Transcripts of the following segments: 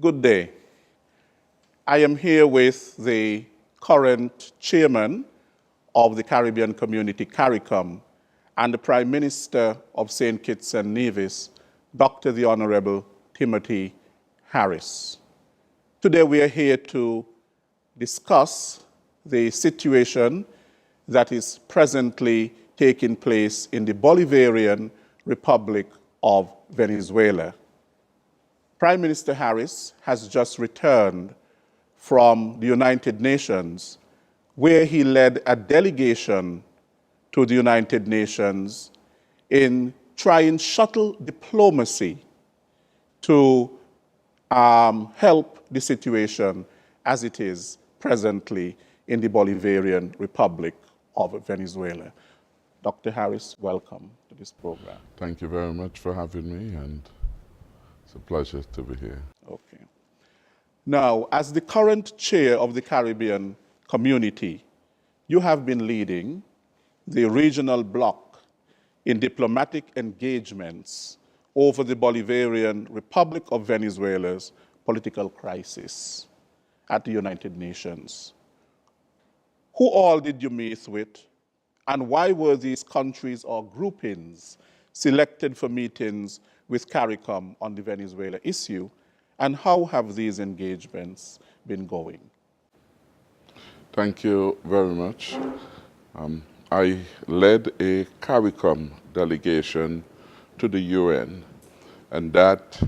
Good day. I am here with the current chairman of the Caribbean Community, CARICOM, and the Prime Minister of St. Kitts and Nevis, Dr. the Honorable Timothy Harris. Today we are here to discuss the situation that is presently taking place in the Bolivarian Republic of Venezuela. Prime Minister Harris has just returned from the United Nations, where he led a delegation to the United Nations in trying shuttle diplomacy to help the situation as it is presently in the Bolivarian Republic of Venezuela. Dr. Harris, welcome to this program. Thank you very much for having me, and it's a pleasure to be here. Okay. Now, as the current chair of the Caribbean Community, you have been leading the regional bloc in diplomatic engagements over the Bolivarian Republic of Venezuela's political crisis at the United Nations. Who all did you meet with, and why were these countries or groupings selected for meetings with CARICOM on the Venezuela issue, and how have these engagements been going? Thank you very much. I led a CARICOM delegation to the UN, and that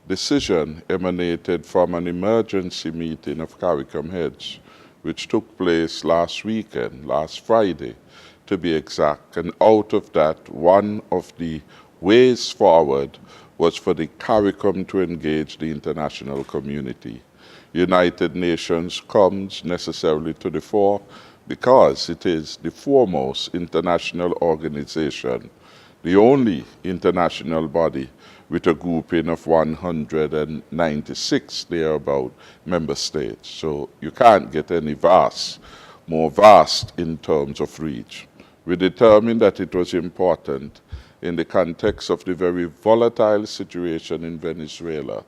decision emanated from an emergency meeting of CARICOM heads, which took place last weekend, last Friday, to be exact. And out of that, one of the ways forward was for the CARICOM to engage the international community. United Nations comes necessarily to the fore because it is the foremost international organization, the only international body with a grouping of 196 thereabout member states. So you can't get any more vast in terms of reach. We determined that it was important in the context of the very volatile situation in Venezuela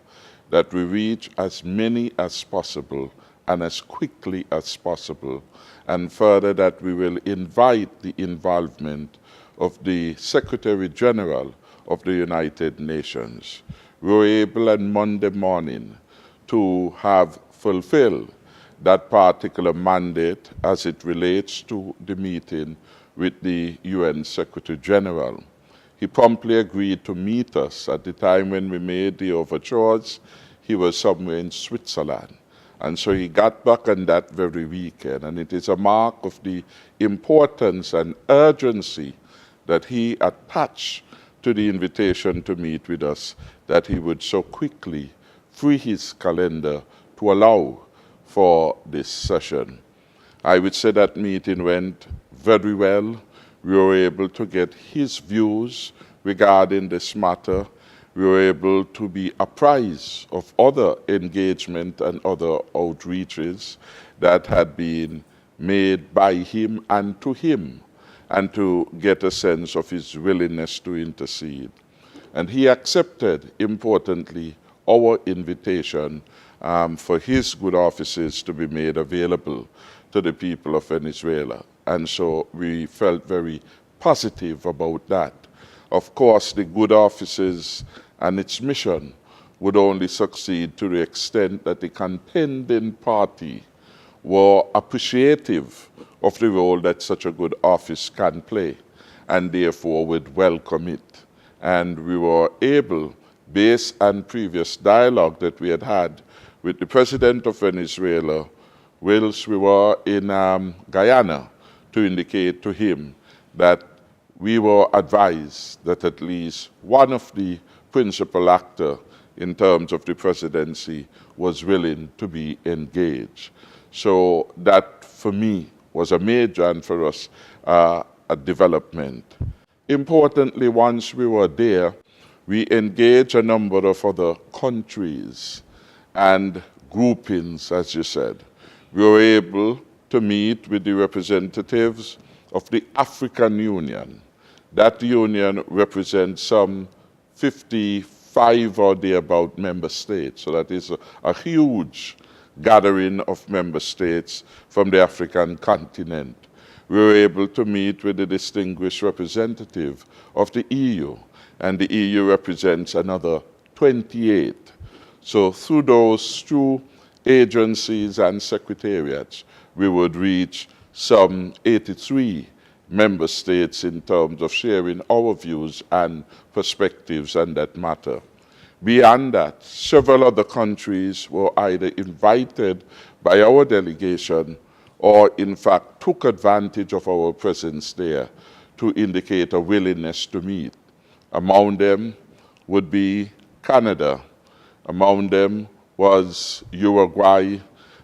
that we reach as many as possible and as quickly as possible, and further that we will invite the involvement of the Secretary General of the United Nations. We were able on Monday morning to have fulfilled that particular mandate as it relates to the meeting with the UN Secretary General. He promptly agreed to meet us. At the time when we made the overtures, he was somewhere in Switzerland. And so he got back on that very weekend. And it is a mark of the importance and urgency that he attached to the invitation to meet with us, that he would so quickly free his calendar to allow for this session. I would say that meeting went very well. We were able to get his views regarding this matter. We were able to be apprised of other engagement and other outreaches that had been made by him and to get a sense of his willingness to intercede. And he accepted, importantly, our invitation for his good offices to be made available to the people of Venezuela. And so we felt very positive about that. Of course, the good offices and its mission would only succeed to the extent that the contending party were appreciative of the role that such a good office can play, and therefore would welcome it. And we were able, based on previous dialogue that we had had with the President of Venezuela, whilst we were in Guyana, to indicate to him that we were advised that at least one of the principal actors in terms of the presidency was willing to be engaged. So that, for me, was a major and for us a development. Importantly, once we were there, we engaged a number of other countries and groupings, as you said. We were able to meet with the representatives of the African Union. That union represents some 54 5 or thereabout member states. So that is a huge gathering of member states from the African continent. We were able to meet with the distinguished representative of the EU, and the EU represents another 28. So through those two agencies and secretariats, we would reach some 83 member states in terms of sharing our views and perspectives on that matter. Beyond that, several other countries were either invited by our delegation or in fact took advantage of our presence there to indicate a willingness to meet. Among them would be Canada, among them was Uruguay,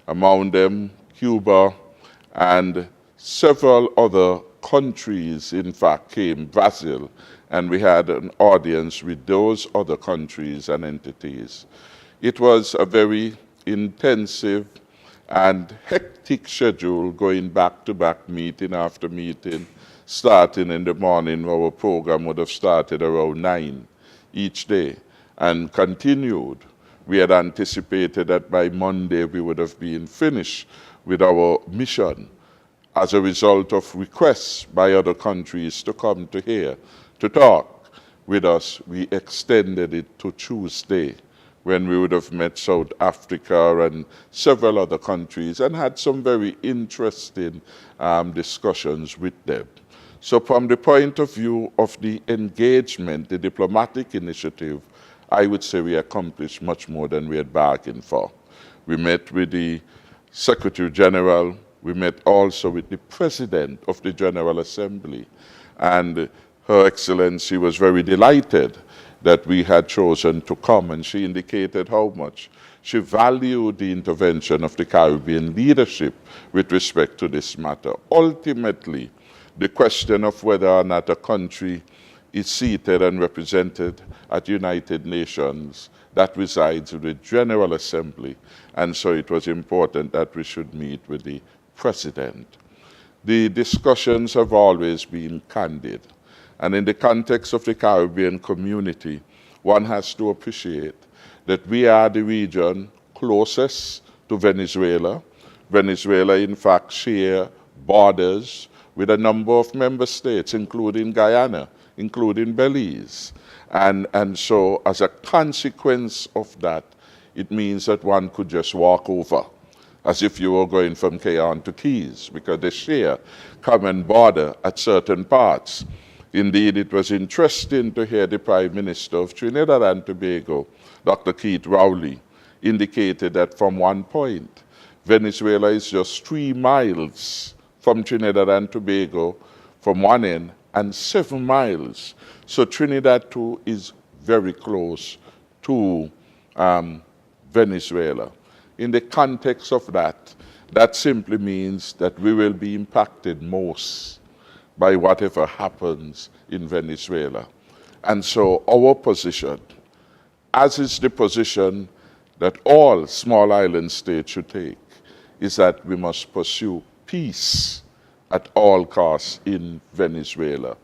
among them Cuba, and several other countries, in fact, came, Brazil, and we had an audience with those other countries and entities. It was a very intensive and hectic schedule, going back-to-back meeting after meeting, starting in the morning. Our program would have started around 9 each day and continued. We had anticipated that by Monday we would have been finished with our mission. As a result of requests by other countries to come to here to talk with us, we extended it to Tuesday, when we would have met South Africa and several other countries and had some very interesting discussions with them. So from the point of view of the engagement, the diplomatic initiative, I would say we accomplished much more than we had bargained for. We met with the Secretary General. We met also with the President of the General Assembly, and Her Excellency was very delighted that we had chosen to come, and she indicated how much she valued the intervention of the Caribbean leadership with respect to this matter. Ultimately, the question of whether or not a country is seated and represented at United Nations, that resides with the General Assembly, and so it was important that we should meet with the President. The discussions have always been candid, and in the context of the Caribbean community, one has to appreciate that we are the region closest to Venezuela. Venezuela, in fact, share borders with a number of member states, including Guyana, including Belize. And so as a consequence of that, it means that one could just walk over, as if you were going from Cayenne to Keys, because they share common border at certain parts. Indeed, it was interesting to hear the Prime Minister of Trinidad and Tobago, Dr. Keith Rowley, indicated that from one point, Venezuela is just 3 miles from Trinidad and Tobago from one end, and 7 miles. So Trinidad too is very close to Venezuela. In the context of that, that simply means that we will be impacted most by whatever happens in Venezuela. And so our position, as is the position that all small island states should take, is that we must pursue peace at all costs in Venezuela.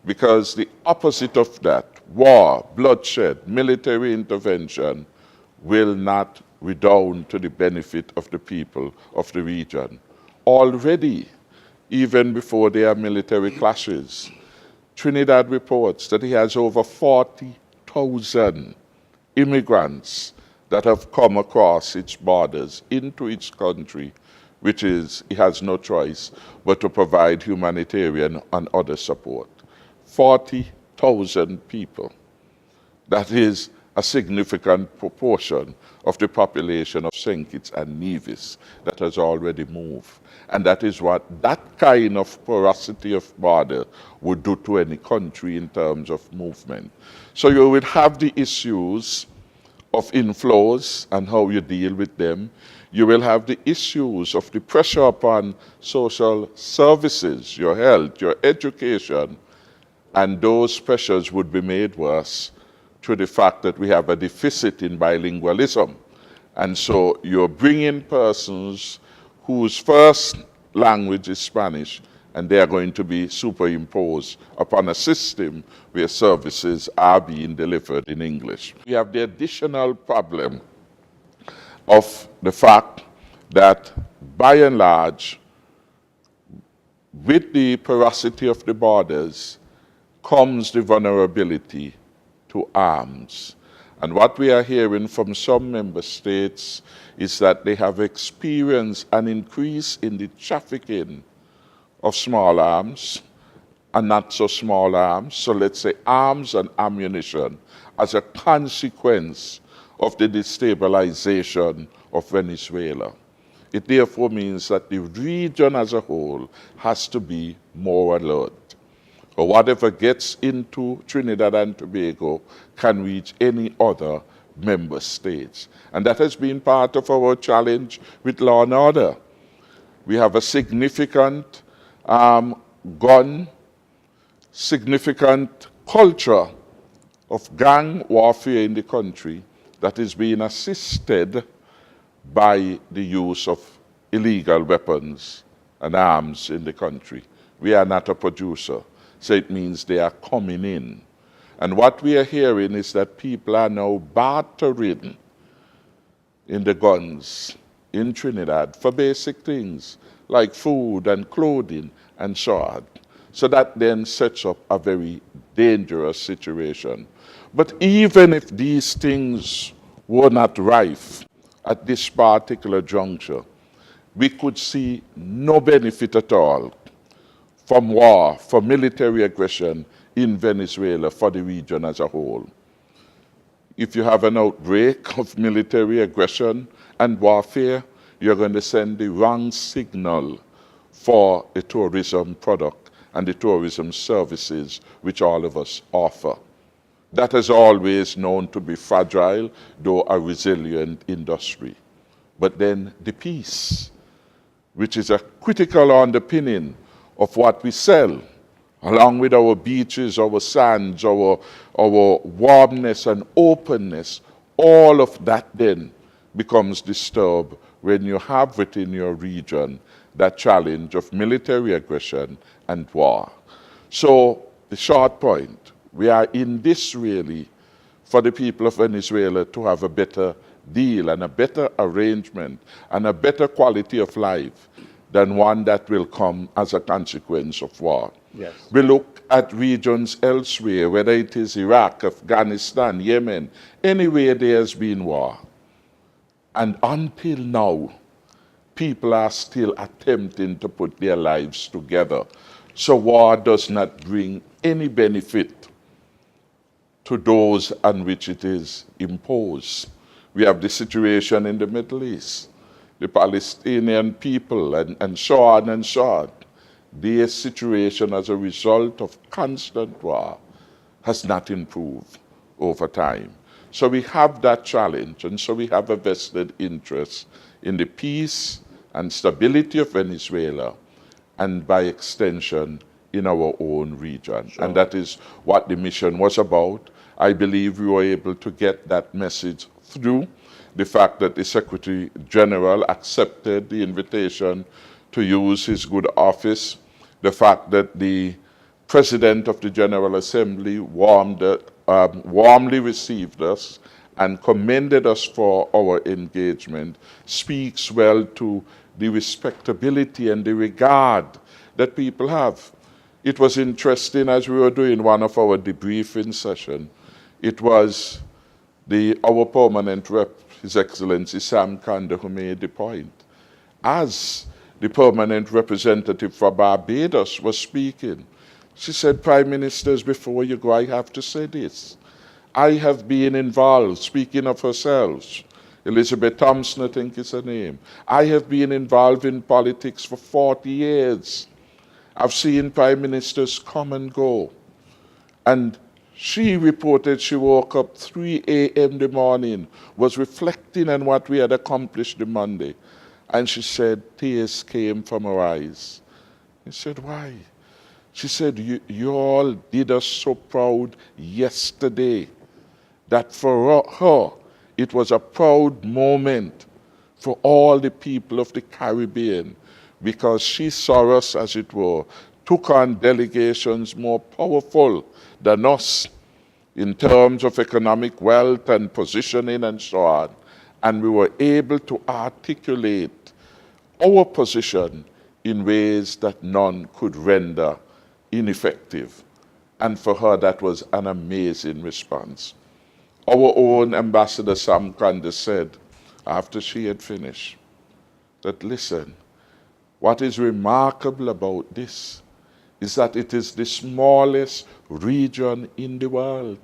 Because the opposite of that, war, bloodshed, military intervention, will not redound to the benefit of the people of the region. Already, even before there are military clashes, Trinidad reports that it has over 40,000 immigrants that have come across its borders into its country, which is, it has no choice but to provide humanitarian and other support. 40,000 people. That is a significant proportion of the population of St. Kitts and Nevis that has already moved. And that is what that kind of porosity of border would do to any country in terms of movement. So you will have the issues of inflows and how you deal with them. You will have the issues of the pressure upon social services, your health, your education, and those pressures would be made worse through the fact that we have a deficit in bilingualism. And so you're bringing persons whose first language is Spanish and they are going to be superimposed upon a system where services are being delivered in English. We have the additional problem of the fact that, by and large, with the porosity of the borders comes the vulnerability to arms. And what we are hearing from some member states is that they have experienced an increase in the trafficking of small arms and not so small arms. So let's say arms and ammunition as a consequence of the destabilization of Venezuela. It therefore means that the region as a whole has to be more alert. Or whatever gets into Trinidad and Tobago can reach any other member states. And that has been part of our challenge with law and order. We have a significant significant culture of gang warfare in the country that is being assisted by the use of illegal weapons and arms in the country. We are not a producer, so it means they are coming in. And what we are hearing is that people are now bartering in the guns in Trinidad for basic things like food and clothing and so on. So that then sets up a very dangerous situation. But even if these things were not rife at this particular juncture, we could see no benefit at all from war, from military aggression in Venezuela for the region as a whole. If you have an outbreak of military aggression and warfare, you're going to send the wrong signal for the tourism product and the tourism services which all of us offer. That is always known to be fragile, though a resilient industry. But then the peace, which is a critical underpinning of what we sell, along with our beaches, our sands, our warmness and openness, all of that then becomes disturbed when you have within your region that challenge of military aggression and war. So the short point, we are in this really for the people of Venezuela to have a better deal and a better arrangement and a better quality of life than one that will come as a consequence of war. Yes. We look at regions elsewhere, whether it is Iraq, Afghanistan, Yemen, anywhere there has been war. And until now, people are still attempting to put their lives together. So war does not bring any benefit to those on which it is imposed. We have the situation in the Middle East, the Palestinian people, and so on and so on. Their situation as a result of constant war has not improved over time. So we have that challenge, and so we have a vested interest in the peace and stability of Venezuela, and by extension, in our own region. Sure. And that is what the mission was about. I believe we were able to get that message through. The fact that the Secretary General accepted the invitation to use his good office, the fact that the President of the General Assembly warmly received us and commended us for our engagement, speaks well to the respectability and the regard that people have. It was interesting as we were doing one of our debriefing sessions. It was our permanent rep, His Excellency Sam Kanda, who made the point. As the permanent representative for Barbados was speaking, she said, Prime Ministers, before you go, I have to say this. I have been involved, speaking of herself, Elizabeth Thomson, I think is her name. I have been involved in politics for 40 years. I've seen prime ministers come and go. And she reported she woke up 3 a.m. in the morning, was reflecting on what we had accomplished the Monday. And she said, tears came from her eyes. I said, why? She said, you all did us so proud yesterday that for her, it was a proud moment for all the people of the Caribbean because she saw us, as it were, took on delegations more powerful than us in terms of economic wealth and positioning and so on. And we were able to articulate our position in ways that none could render ineffective. And for her, that was an amazing response. Our own Ambassador Sam Candace said, after she had finished, that listen, what is remarkable about this is that it is the smallest region in the world.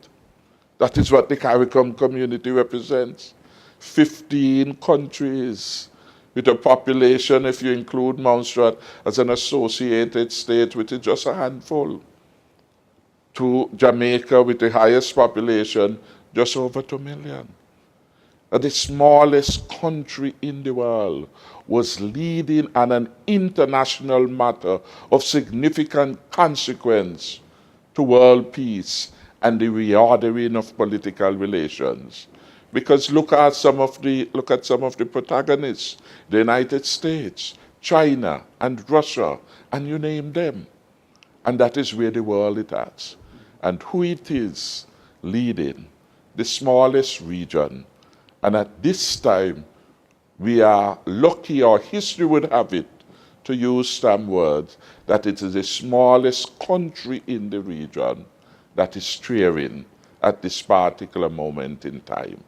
That is what the CARICOM community represents. 15 countries with a population, if you include Montserrat as an associated state, which is just a handful, to Jamaica with the highest population, just over 2 million. The smallest country in the world was leading on an international matter of significant consequence to world peace and the reordering of political relations. Because look at some of the protagonists, the United States, China, and Russia, and you name them. And that is where the world is at. And who it is leading the smallest region. And at this time, we are lucky, or history would have it, to use some words, that it is the smallest country in the region that is steering at this particular moment in time.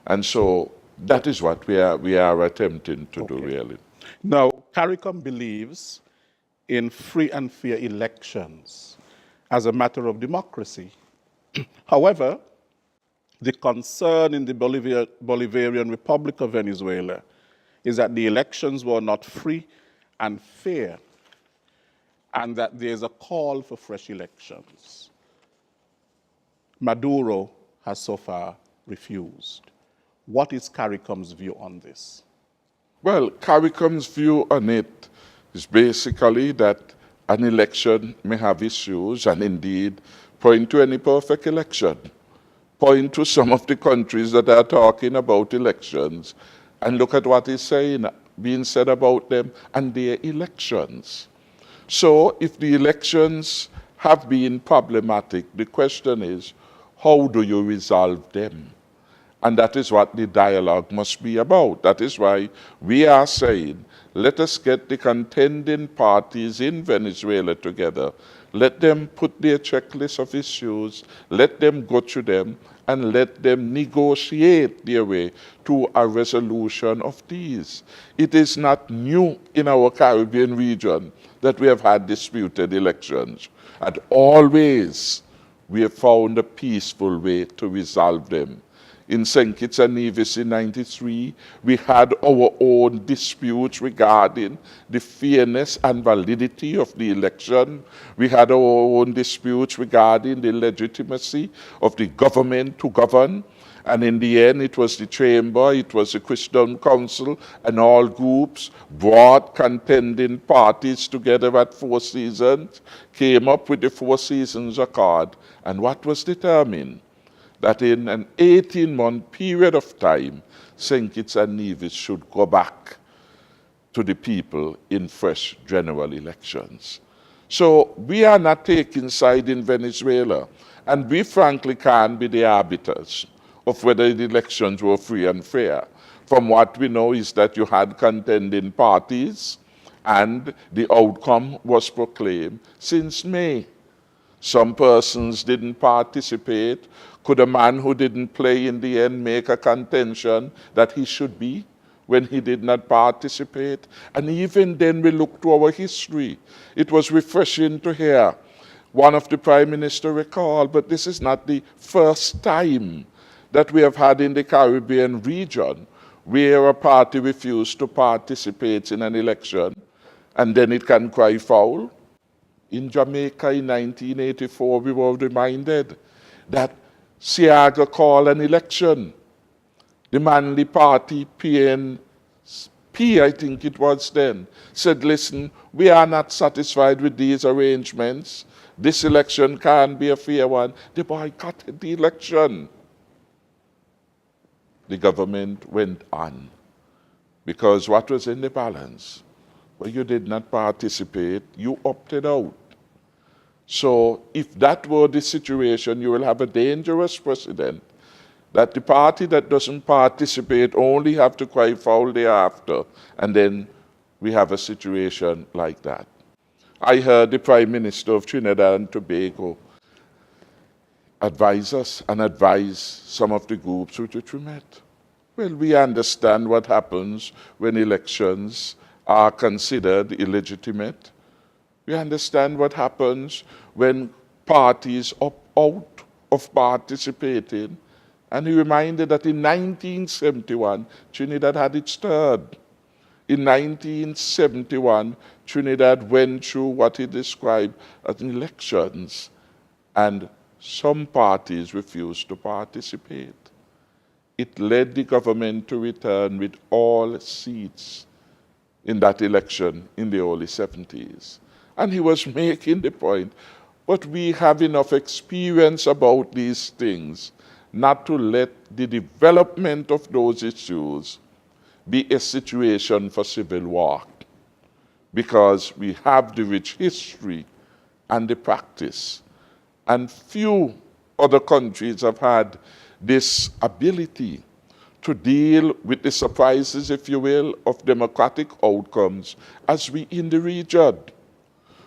And so that is what we are attempting to do, really. Now, CARICOM believes in free and fair elections as a matter of democracy. However, the concern in the Bolivarian Republic of Venezuela is that the elections were not free and fair, and that there's a call for fresh elections. Maduro has so far refused. What is CARICOM's view on this? Well, CARICOM's view on it is basically that an election may have issues, and indeed point to any perfect election. Point to some of the countries that are talking about elections and look at what is being said about them and their elections. So if the elections have been problematic, the question is, how do you resolve them? And that is what the dialogue must be about. That is why we are saying, let us get the contending parties in Venezuela together. Let them put their checklist of issues, let them go through them, and let them negotiate their way to a resolution of these. It is not new in our Caribbean region that we have had disputed elections. And always we have found a peaceful way to resolve them. In St. Kitts and Nevis in '93, we had our own disputes regarding the fairness and validity of the election. We had our own disputes regarding the legitimacy of the government to govern. And in the end, it was the Chamber, it was the Christian Council, and all groups brought contending parties together at Four Seasons, came up with the Four Seasons Accord. And what was determined? That in an 18-month period of time, St. Kitts and Nevis should go back to the people in fresh general elections. So we are not taking side in Venezuela, and we frankly can't be the arbiters of whether the elections were free and fair. From what we know is that you had contending parties, and the outcome was proclaimed since May. Some persons didn't participate. Could a man who didn't play in the end make a contention that he should be when he did not participate? And even then we look to our history. It was refreshing to hear one of the Prime Minister recall, but this is not the first time that we have had in the Caribbean region where a party refused to participate in an election and then it can cry foul. In Jamaica in 1984, we were reminded that Seaga called an election. The Manly Party, PNP, I think it was then, said, listen, we are not satisfied with these arrangements. This election can't be a fair one. They boycotted the election. The government went on because what was in the balance but you did not participate, you opted out. So if that were the situation, you will have a dangerous precedent that the party that doesn't participate only have to cry foul thereafter, and then we have a situation like that. I heard the Prime Minister of Trinidad and Tobago advise us and advise some of the groups with which we met. Well, we understand what happens when elections are considered illegitimate. We understand what happens when parties opt out of participating. And he reminded that in 1971, Trinidad had its third. In 1971, Trinidad went through what he described as elections, and some parties refused to participate. It led the government to return with all seats in that election in the early 70s. And he was making the point, but we have enough experience about these things not to let the development of those issues be a situation for civil war, because we have the rich history and the practice. And few other countries have had this ability to deal with the surprises, if you will, of democratic outcomes as we in the region.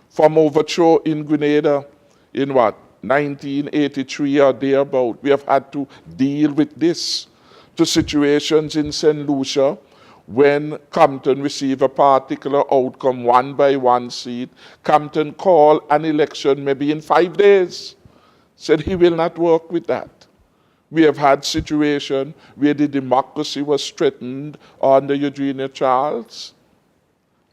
From overthrow in Grenada in 1983 or thereabout, we have had to deal with this, to situations in St. Lucia when Compton received a particular outcome, 1 by 1 seat. Compton called an election maybe in 5 days, said he will not work with that. We have had situations where the democracy was threatened under Eugenia Charles.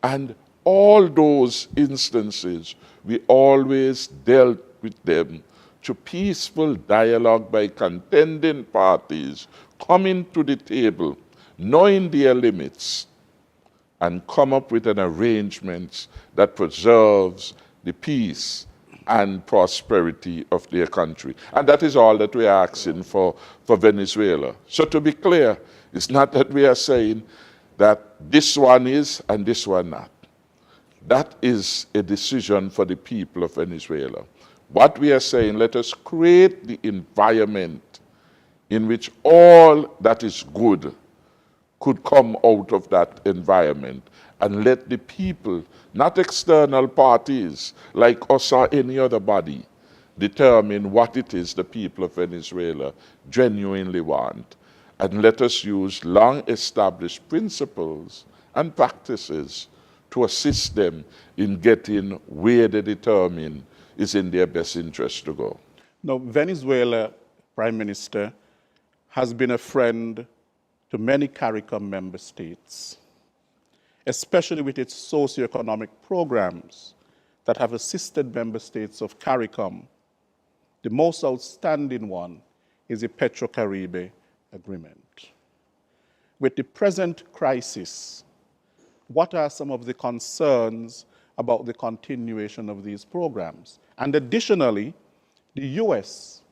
And all those instances, we always dealt with them through peaceful dialogue by contending parties coming to the table, knowing their limits, and come up with an arrangement that preserves the peace and prosperity of their country. And that is all that we are asking for Venezuela. So to be clear, it's not that we are saying that this one is and this one not. That is a decision for the people of Venezuela. What we are saying, let us create the environment in which all that is good could come out of that environment, and let the people, not external parties like us or any other body, determine what it is the people of Venezuela genuinely want. And let us use long-established principles and practices to assist them in getting where they determine is in their best interest to go. Now, Venezuela, Prime Minister, has been a friend to many CARICOM member states, especially with its socioeconomic programs that have assisted member states of CARICOM. The most outstanding one is the Petrocaribe Agreement. With the present crisis, what are some of the concerns about the continuation of these programs? And additionally, the US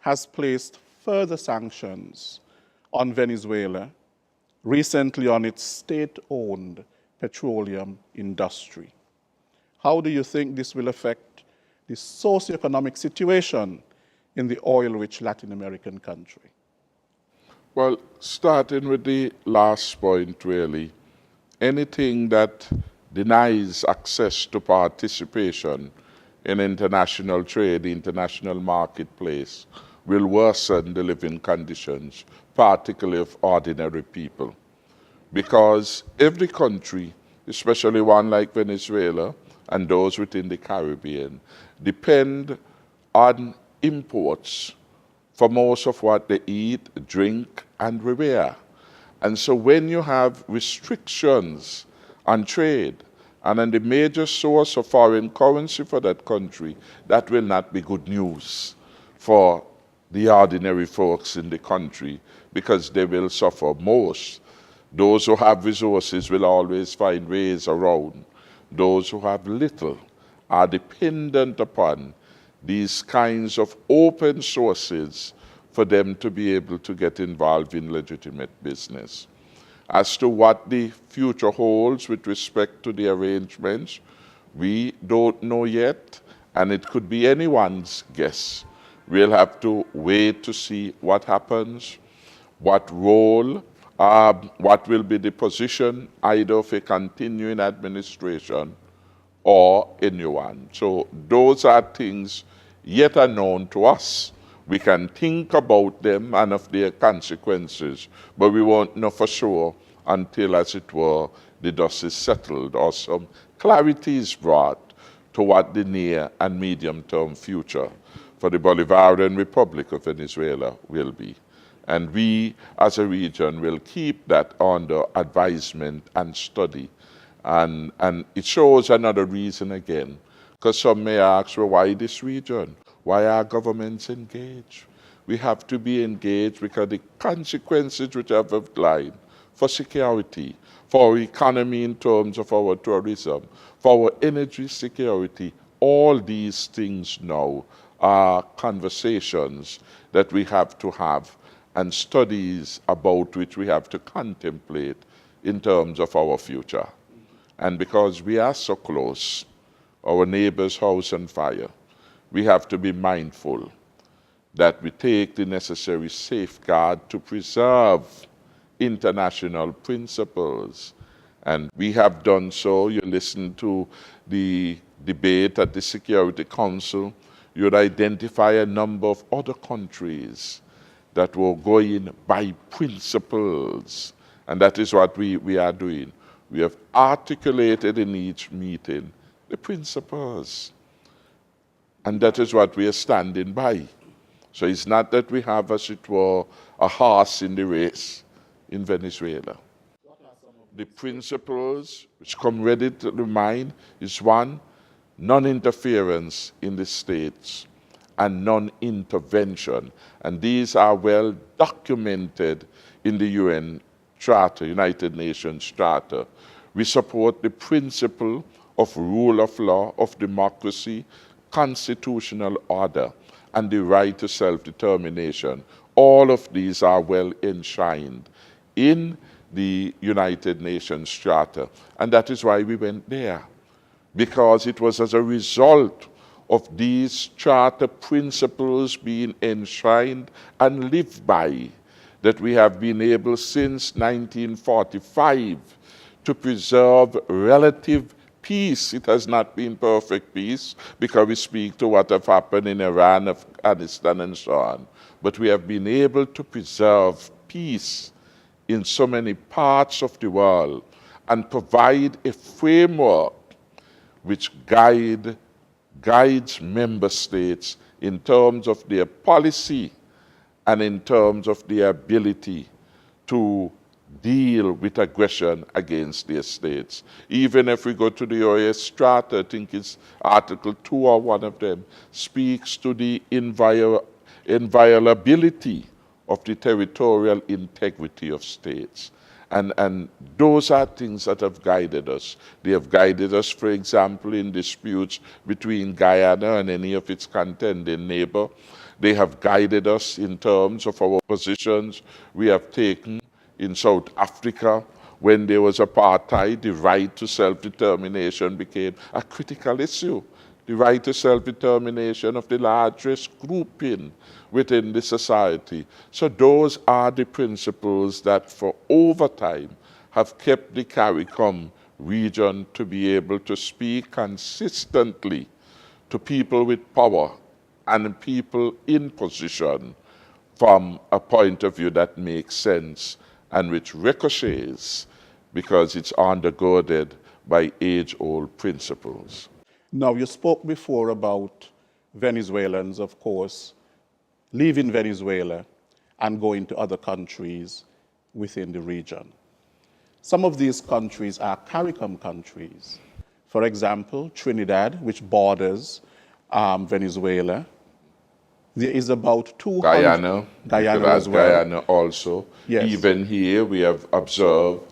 has placed further sanctions on Venezuela, recently on its state-owned petroleum industry. How do you think this will affect the socioeconomic situation in the oil-rich Latin American country? Well, starting with the last point, really, anything that denies access to participation in international trade, the international marketplace, will worsen the living conditions, particularly of ordinary people. Because every country, especially one like Venezuela and those within the Caribbean, depend on imports for most of what they eat, drink, and wear. And so when you have restrictions on trade and on the major source of foreign currency for that country, that will not be good news for the ordinary folks in the country, because they will suffer most. Those who have resources will always find ways around. Those who have little are dependent upon these kinds of open sources for them to be able to get involved in legitimate business. As to what the future holds with respect to the arrangements, we don't know yet, and it could be anyone's guess. We'll have to wait to see what happens, what role, what will be the position either of a continuing administration or anyone. So those are things yet unknown to us. We can think about them and of their consequences, but we won't know for sure until, as it were, the dust is settled or some clarity is brought to what the near and medium-term future for the Bolivarian Republic of Venezuela will be. And we, as a region, will keep that under advisement and study. And it shows another reason again, because some may ask, well, why this region? Why are governments engaged? We have to be engaged because the consequences which I've outlined for security, for our economy in terms of our tourism, for our energy security, all these things now are conversations that we have to have and studies about which we have to contemplate in terms of our future. And because we are so close, our neighbor's house on fire, we have to be mindful that we take the necessary safeguard to preserve international principles. And we have done so. You listen to the debate at the Security Council, you'd identify a number of other countries that were going by principles. And that is what we are doing. We have articulated in each meeting the principles. And that is what we are standing by. So it's not that we have, as it were, a horse in the race in Venezuela. The principles which come ready to the mind is one, non-interference in the states and non-intervention. And these are well documented in the UN Charter, United Nations Charter. We support the principle of rule of law, of democracy, constitutional order, and the right to self-determination. All of these are well enshrined in the United Nations Charter. And that is why we went there, because it was as a result of these charter principles being enshrined and lived by that we have been able since 1945 to preserve relative peace. It has not been perfect peace because we speak to what have happened in Iran, Afghanistan, and so on. But we have been able to preserve peace in so many parts of the world and provide a framework which guides member states in terms of their policy and in terms of their ability to deal with aggression against their states. Even if we go to the OAS Charter, I think it's Article 2 or one of them, speaks to the inviolability of the territorial integrity of states. And those are things that have guided us. They have guided us, for example, in disputes between Guyana and any of its contending neighbor. They have guided us in terms of our positions we have taken in South Africa. When there was apartheid, the right to self-determination became a critical issue. The right to self-determination of the largest grouping within the society. So those are the principles that for over time have kept the CARICOM region to be able to speak consistently to people with power and people in position from a point of view that makes sense and which ricochets because it's undergirded by age-old principles. Now, you spoke before about Venezuelans, of course, leaving Venezuela and going to other countries within the region. Some of these countries are CARICOM countries. For example, Trinidad, which borders Venezuela. There is about 200... Guyana as well. Guyana also. Yes. Even here we have observed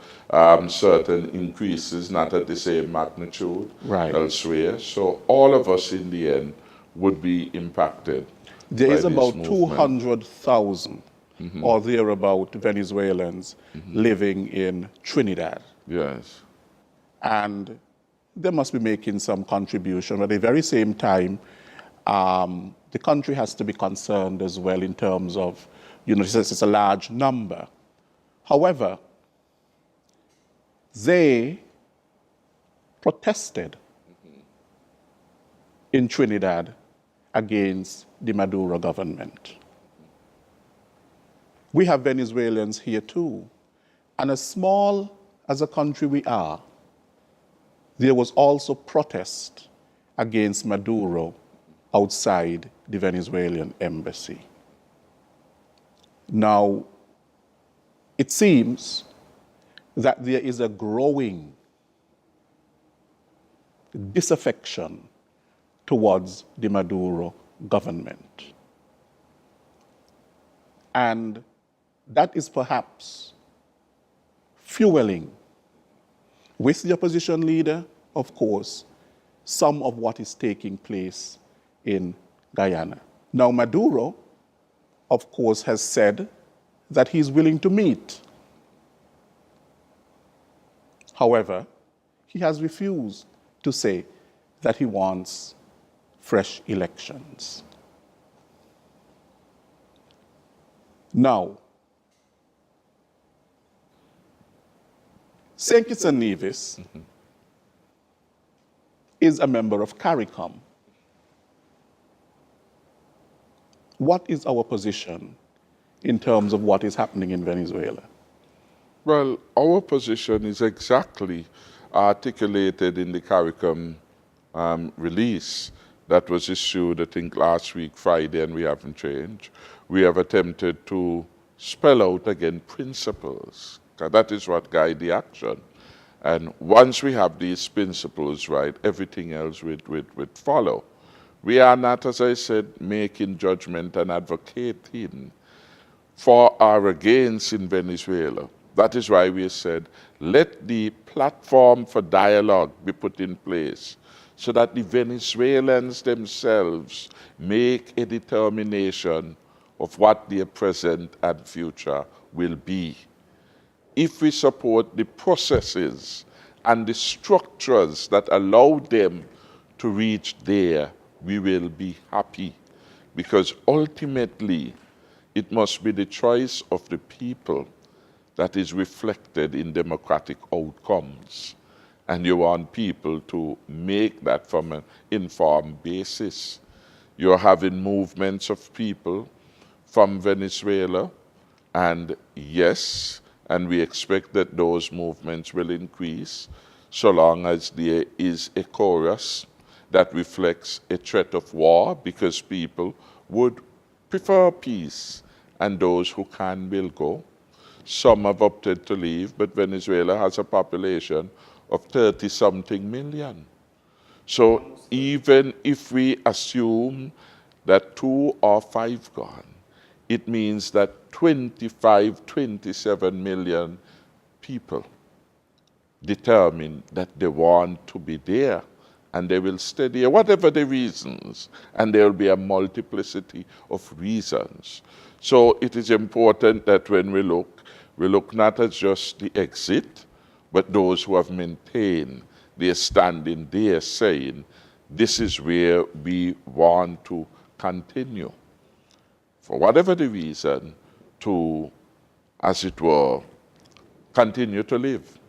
certain increases, not at the same magnitude elsewhere. So all of us in the end would be impacted. There is about 200,000 or thereabout Venezuelans living in Trinidad. Yes. And they must be making some contribution, but at the very same time, the country has to be concerned as well in terms of, it's a large number. However, they protested in Trinidad against the Maduro government. We have Venezuelans here too. And as small as a country we are, there was also protest against Maduro outside the Venezuelan embassy. Now, it seems that there is a growing disaffection towards the Maduro government. And that is perhaps fueling, with the opposition leader, of course, some of what is taking place in Guyana. Now, Maduro, of course, has said that he's willing to meet. However, he has refused to say that he wants fresh elections. Now, St. Kitts and Nevis is a member of CARICOM. What is our position in terms of what is happening in Venezuela? Well, our position is exactly articulated in the CARICOM release that was issued, I think, last week, Friday, and we haven't changed. We have attempted to spell out again principles. That is what guide the action. And once we have these principles right, everything else would follow. We are not, as I said, making judgment and advocating for or against in Venezuela. That is why we said, let the platform for dialogue be put in place so that the Venezuelans themselves make a determination of what their present and future will be. If we support the processes and the structures that allow them to reach there, we will be happy. Because ultimately, it must be the choice of the people that is reflected in democratic outcomes. And you want people to make that from an informed basis. You're having movements of people from Venezuela, and yes, and we expect that those movements will increase so long as there is a chorus that reflects a threat of war, because people would prefer peace, and those who can will go. Some have opted to leave, but Venezuela has a population of 30-something million. So even if we assume that 2 or 5 gone, it means that 25, 27 million people determine that they want to be there, and they will stay there, whatever the reasons, and there will be a multiplicity of reasons. So it is important that when we look not at just the exit, but those who have maintained their standing there, saying, this is where we want to continue, for whatever the reason, to, as it were, continue to live.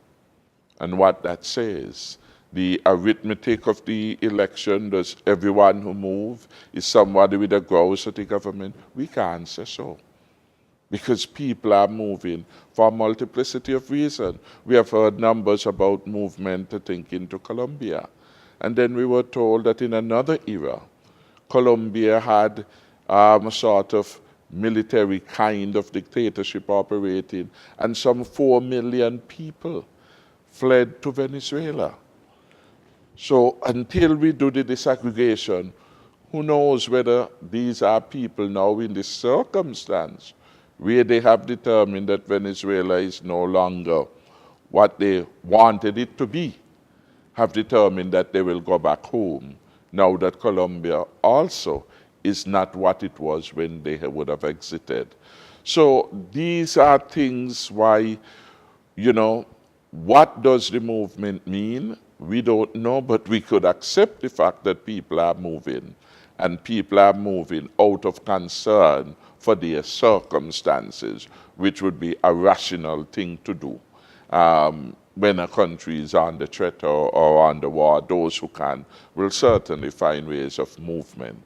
And what that says, the arithmetic of the election, does everyone who move is somebody with a grouse at the government? We can't say so. Because people are moving for a multiplicity of reasons. We have heard numbers about movement, I think, into Colombia. And then we were told that in another era, Colombia had a sort of military kind of dictatorship operating, and some 4 million people fled to Venezuela. So until we do the disaggregation, who knows whether these are people now in this circumstance where they have determined that Venezuela is no longer what they wanted it to be, have determined that they will go back home, now that Colombia also is not what it was when they would have exited. So these are things why, you know, what does the movement mean? We don't know, but we could accept the fact that people are moving, and people are moving out of concern for their circumstances, which would be a rational thing to do. When a country is under threat or under war, those who can will certainly find ways of movement.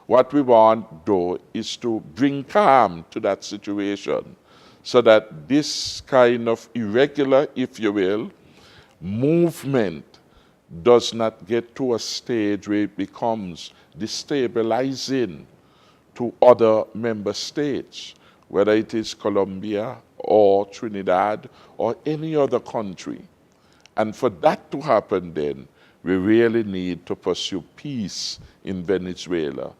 What we want, though, is to bring calm to that situation so that this kind of irregular, if you will, movement does not get to a stage where it becomes destabilizing to other member states, whether it is Colombia or Trinidad or any other country. And for that to happen then, we really need to pursue peace in Venezuela,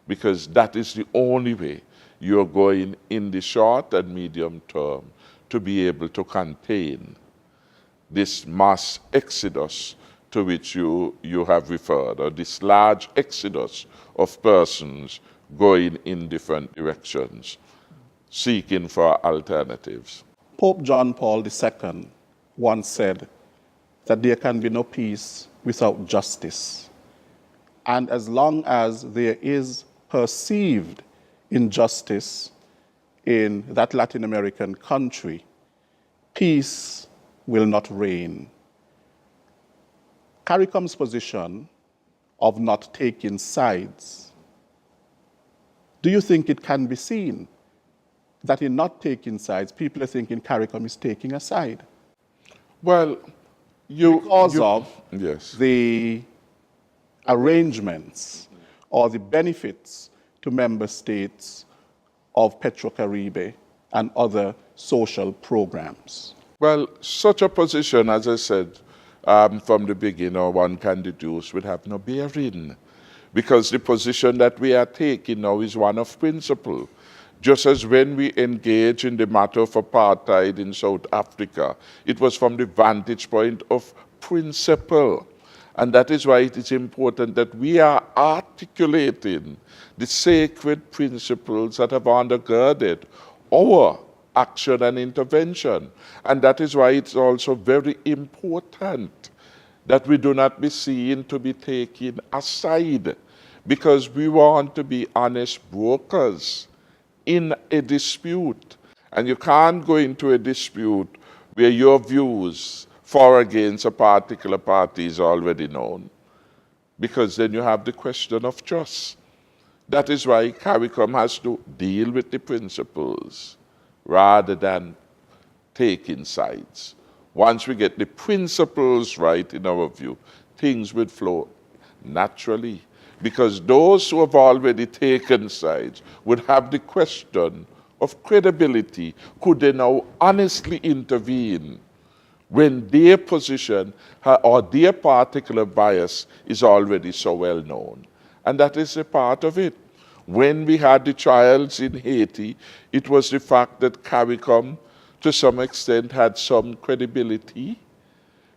because that is the only way you're going in the short and medium term to be able to contain this mass exodus to which you have referred, or this large exodus of persons going in different directions, seeking for alternatives. Pope John Paul II once said that there can be no peace without justice. And as long as there is perceived injustice in that Latin American country, peace will not reign. CARICOM's position of not taking sides, do you think it can be seen that in not taking sides, people are thinking CARICOM is taking a side? Well, because of yes, the arrangements or the benefits to member states of Petrocaribe and other social programs. Well, such a position, as I said from the beginning, one can deduce would have no bearing, because the position that we are taking now is one of principle. Just as when we engage in the matter of apartheid in South Africa, it was from the vantage point of principle. And that is why it is important that we are articulating the sacred principles that have undergirded our action and intervention. And that is why it's also very important that we do not be seen to be taking a side, because we want to be honest brokers in a dispute. And you can't go into a dispute where your views for or against a particular party is already known, because then you have the question of trust. That is why CARICOM has to deal with the principles rather than taking sides. Once we get the principles right, in our view, things will flow naturally, because those who have already taken sides would have the question of credibility. Could they now honestly intervene when their position or their particular bias is already so well known? And that is a part of it. When we had the trials in Haiti, it was the fact that CARICOM, to some extent, had some credibility,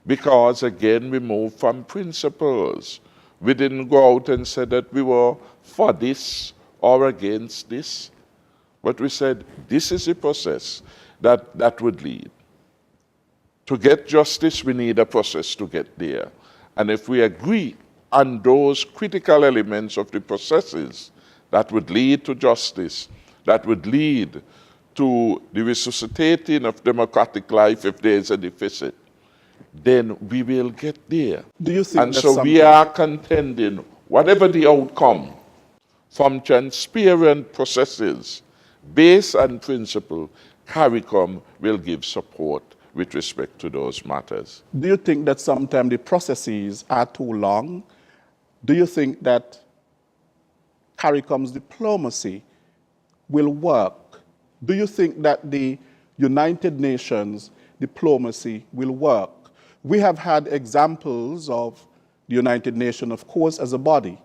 because, again, we moved from principles. We didn't go out and say that we were for this or against this, but we said this is a process that would lead. To get justice, we need a process to get there. And if we agree on those critical elements of the processes that would lead to justice, that would lead to the resuscitating of democratic life if there is a deficit, then we will get there. Do you think and so we are contending, whatever the outcome, from transparent processes, based on principle, CARICOM will give support with respect to those matters. Do you think that sometimes the processes are too long? Do you think that CARICOM's diplomacy will work? Do you think that the United Nations diplomacy will work? We have had examples of the United Nations, of course, as a body,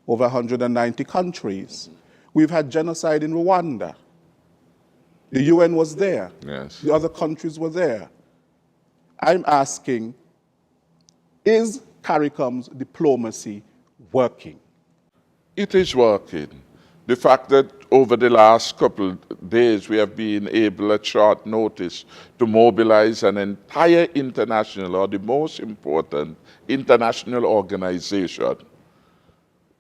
over 190 countries. We've had genocide in Rwanda. The UN was there. Yes. The other countries were there. I'm asking, is CARICOM's diplomacy working? It is working, The fact that over the last couple of days we have been able at short notice to mobilize an entire international, or the most important international organization,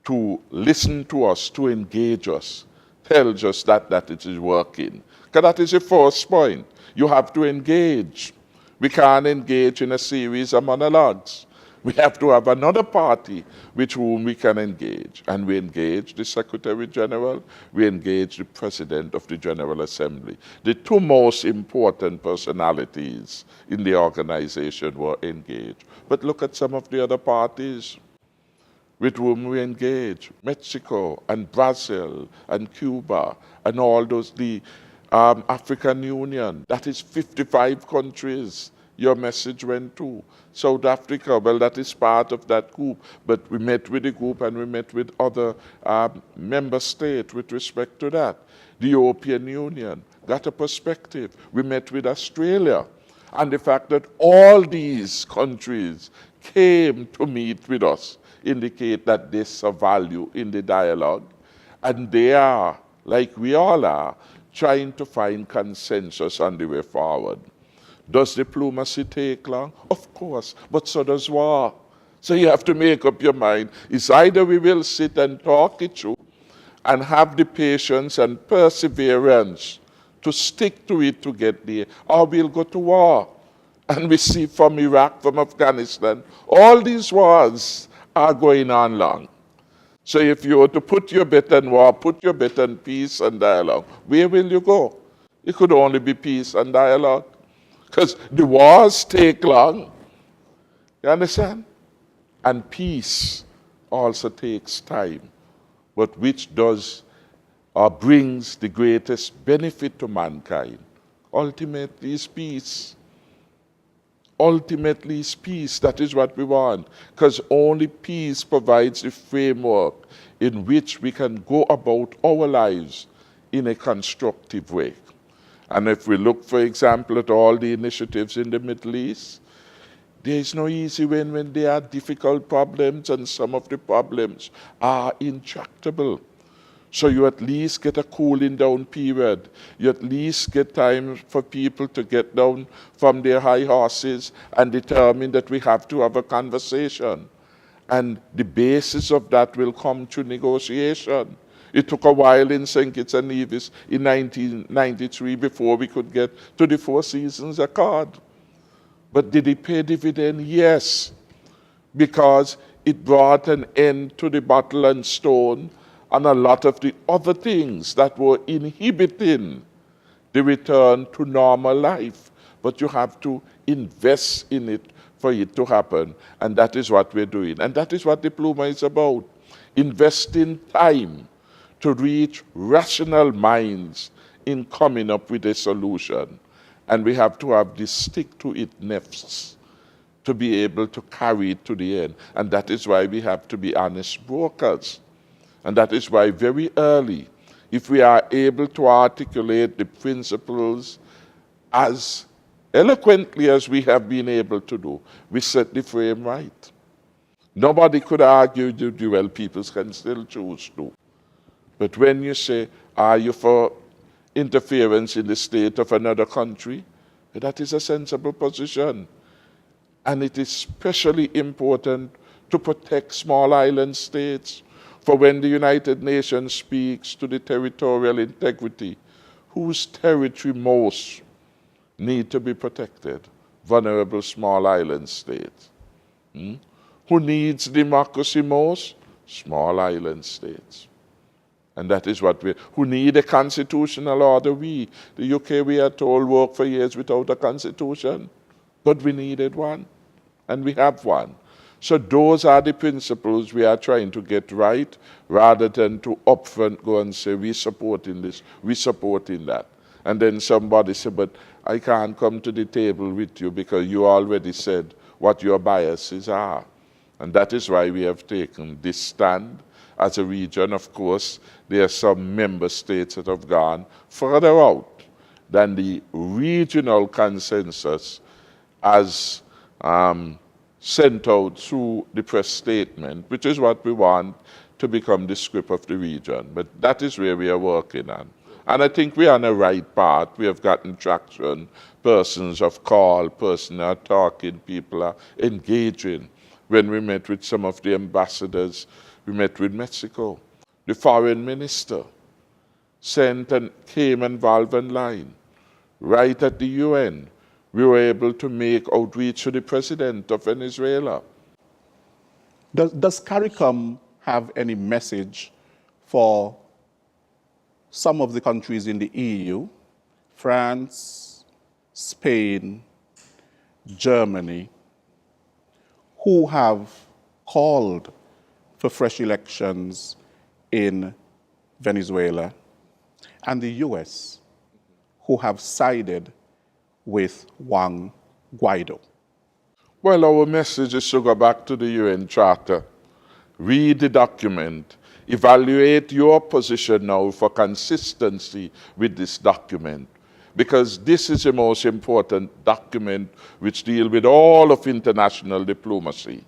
to listen to us, to engage us, tells us that it is working. Because that is the first point. You have to engage. We can't engage in a series of monologues. We have to have another party with whom we can engage. And we engage the Secretary General, we engage the President of the General Assembly. The two most important personalities in the organization were engaged. But look at some of the other parties with whom we engage. Mexico and Brazil and Cuba and all those, the African Union, that is 55 countries your message went to. South Africa, well, that is part of that group, but we met with the group and we met with other member states with respect to that. The European Union got a perspective. We met with Australia. And the fact that all these countries came to meet with us indicate that there's a value in the dialogue. And they are, like we all are, trying to find consensus on the way forward. Does diplomacy take long? Of course, but so does war. So you have to make up your mind. It's either we will sit and talk it through and have the patience and perseverance to stick to it to get there, or we'll go to war. And we see from Iraq, from Afghanistan, all these wars are going on long. So if you were to put your bet on war, put your bet on peace and dialogue, where will you go? It could only be peace and dialogue. Because the wars take long. You understand? And peace also takes time. But which does or brings the greatest benefit to mankind? Ultimately is peace. Ultimately is peace. That is what we want. Because only peace provides the framework in which we can go about our lives in a constructive way. And if we look, for example, at all the initiatives in the Middle East, there is no easy win when there are difficult problems, and some of the problems are intractable. So you at least get a cooling down period. You at least get time for people to get down from their high horses and determine that we have to have a conversation. And the basis of that will come through negotiation. It took a while in St. Kitts and Nevis in 1993 before we could get to the Four Seasons Accord. But did it pay dividend? Yes, because it brought an end to the bottle and stone and a lot of the other things that were inhibiting the return to normal life. But you have to invest in it for it to happen, and that is what we're doing. And that is what diploma is about, investing time to reach rational minds in coming up with a solution. And we have to have this stick-to-it-ness to be able to carry it to the end. And that is why we have to be honest brokers. And that is why very early, if we are able to articulate the principles as eloquently as we have been able to do, we set the frame right. Nobody could argue, well, people can still choose to. But when you say, are you for interference in the state of another country? That is a sensible position. And it is especially important to protect small island states. For when the United Nations speaks to the territorial integrity, whose territory most need to be protected? Vulnerable small island states. Who needs democracy most? Small island states. And that is what who need a constitutional order. The UK, we are told, worked for years without a constitution. But we needed one, and we have one. So those are the principles we are trying to get right, rather than to upfront go and say, we're supporting this, we're supporting that. And then somebody say, but I can't come to the table with you because you already said what your biases are. And that is why we have taken this stand. As a region, of course, there are some member states that have gone further out than the regional consensus as sent out through the press statement, which is what we want to become the script of the region. But that is where we are working on. And I think we are on the right path. We have gotten traction. Persons have called, persons are talking, people are engaging. When we met with some of the ambassadors, we met with Mexico. The foreign minister sent and came involved in line. Right at the UN, we were able to make outreach to the president of Venezuela. Does CARICOM have any message for some of the countries in the EU, France, Spain, Germany, who have called for fresh elections in Venezuela, and the US, who have sided with Juan Guaido? Well, our message is to go back to the UN Charter, read the document, evaluate your position now for consistency with this document, because this is the most important document which deals with all of international diplomacy.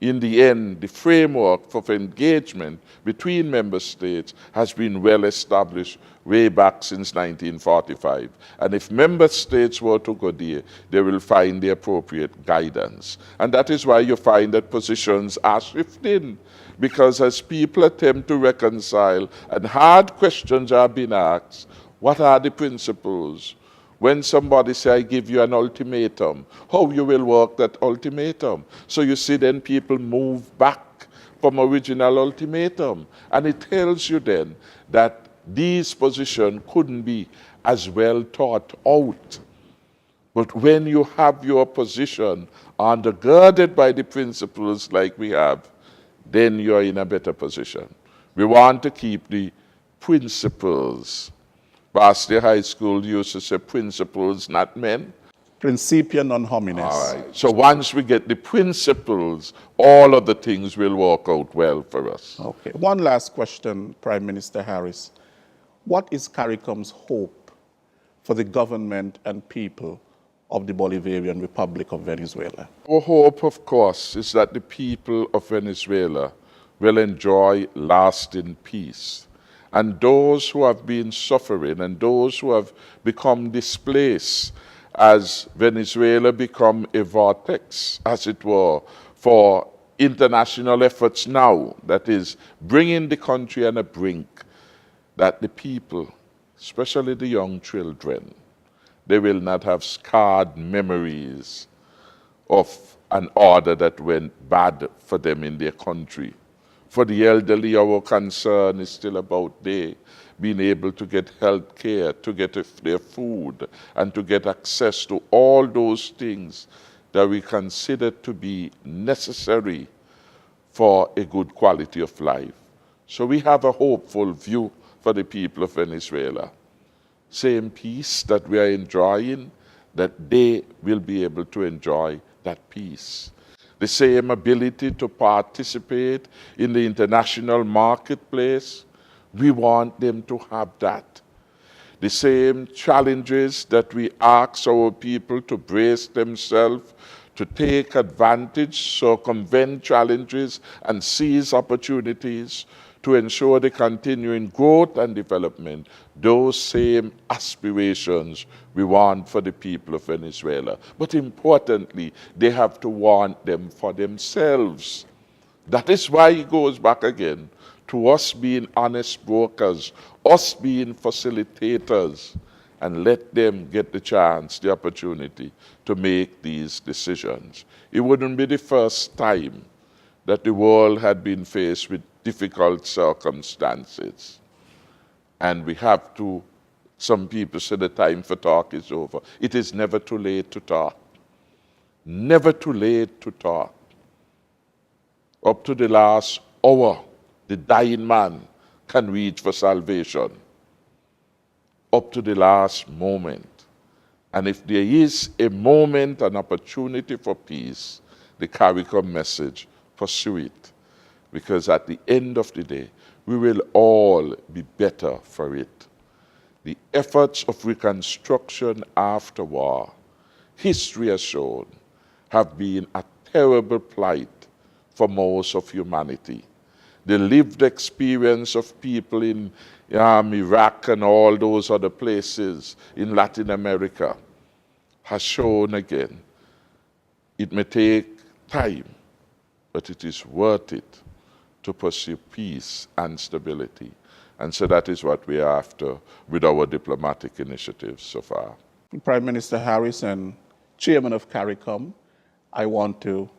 In the end, the framework for engagement between member states has been well established way back since 1945. And if member states were to go there, they will find the appropriate guidance. And that is why you find that positions are shifting, because as people attempt to reconcile and hard questions are being asked, what are the principles? When somebody say, I give you an ultimatum, how you will work that ultimatum? So you see then people move back from original ultimatum. And it tells you then that these positions couldn't be as well thought out. But when you have your position undergirded by the principles like we have, then you're in a better position. We want to keep the principles. Bastia High School used to say principles, not men. Principia non homines. All right. So once we get the principles, all of the things will work out well for us. Okay. One last question, Prime Minister Harris. What is CARICOM's hope for the government and people of the Bolivarian Republic of Venezuela? Our hope, of course, is that the people of Venezuela will enjoy lasting peace. And those who have been suffering and those who have become displaced, as Venezuela become a vortex, as it were, for international efforts now, that is bringing the country on a brink, that the people, especially the young children, they will not have scarred memories of an order that went bad for them in their country. For the elderly, our concern is still about they being able to get health care, to get their food, and to get access to all those things that we consider to be necessary for a good quality of life. So we have a hopeful view for the people of Venezuela. Same peace that we are enjoying, that they will be able to enjoy that peace. The same ability to participate in the international marketplace, we want them to have that. The same challenges that we ask our people to brace themselves, to take advantage, circumvent challenges, and seize opportunities to ensure the continuing growth and development, those same aspirations we want for the people of Venezuela. But importantly, they have to want them for themselves. That is why it goes back again to us being honest brokers, us being facilitators, and let them get the chance, the opportunity to make these decisions. It wouldn't be the first time that the world had been faced with difficult circumstances. And we have to, some people say the time for talk is over. It is never too late to talk. Never too late to talk. Up to the last hour, the dying man can reach for salvation. Up to the last moment. And if there is a moment, an opportunity for peace, the CARICOM message, pursue it. Because at the end of the day, we will all be better for it. The efforts of reconstruction after war, history has shown, have been a terrible plight for most of humanity. the lived experience of people in Iraq and all those other places in Latin America has shown again. It may take time, but it is worth it to pursue peace and stability. And so that is what we are after with our diplomatic initiatives so far. Prime Minister Harris and Chairman of CARICOM, I want to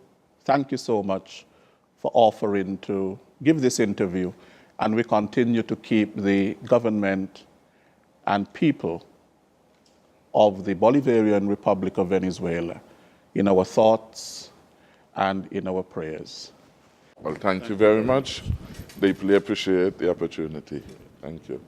thank you so much for offering to give this interview, and we continue to keep the government and people of the Bolivarian Republic of Venezuela in our thoughts and in our prayers. Well, thank you very much. Deeply appreciate the opportunity. Thank you.